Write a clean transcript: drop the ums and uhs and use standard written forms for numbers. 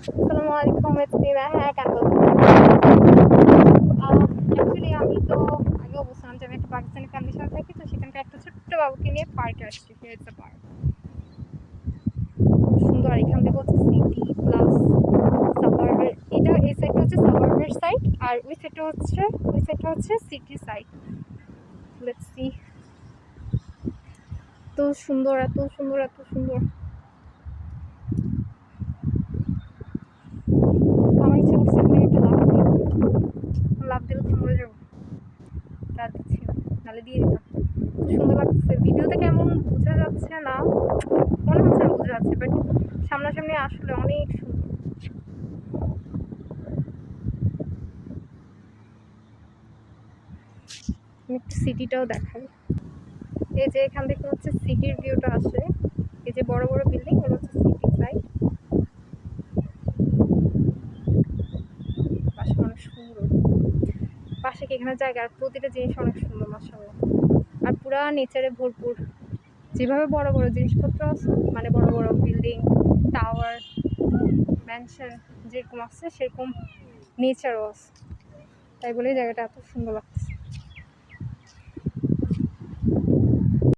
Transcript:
আসসালামু আলাইকুম, it's me Mehak and actually আমি তো আগেও বলছিলাম যে আমি একটা পাকিস্তানি ফ্যামিলির সাথে থাকি, তো সেখানকার একটা ছোট্ট বাবুকে নিয়ে পার্কে আসছি। হিয়ার ইজ পার্ক, সুন্দর। আর এখান থেকে হচ্ছে সিটি প্লাস সাবার্বের, এটা এই সাইডটা হচ্ছে সাবার্বের সাইড, আর ওই সাইডটা হচ্ছে সিটি সাইড। লেটস সি, এত সুন্দর, এত সুন্দর, এত সুন্দর। আমার ইচ্ছা করছে এখানে একটা লাভ দিলে তো মরে যাবো। তা দিচ্ছি না, নাহলে দিয়ে দিতাম। সুন্দর লাগছে। ভিডিওতে কেমন বোঝা যাচ্ছে না, মনে হচ্ছে না বোঝা যাচ্ছে, বাট সামনাসামনি আসলে অনেক সুন্দর। একটু সিটিটাও দেখাই। এই যে এখান থেকে হচ্ছে সিটির ভিউটা আসে, এই যে বড় বড় বিল্ডিং, এগুলো হচ্ছে সিটি সাইড। পাশে অনেক সুন্দর, পাশে কি এখানে জায়গা, আর প্রতিটা জিনিস অনেক সুন্দর মাশাআল্লাহ। আর পুরা নেচারে ভরপুর, যেভাবে বড় বড় জিনিসপত্র আছে, মানে বড় বড় বিল্ডিং, টাওয়ার, ম্যানশন যেরকম আছে সেরকম নেচারও আছে, তাই বলেই জায়গাটা এত সুন্দর লাগছে।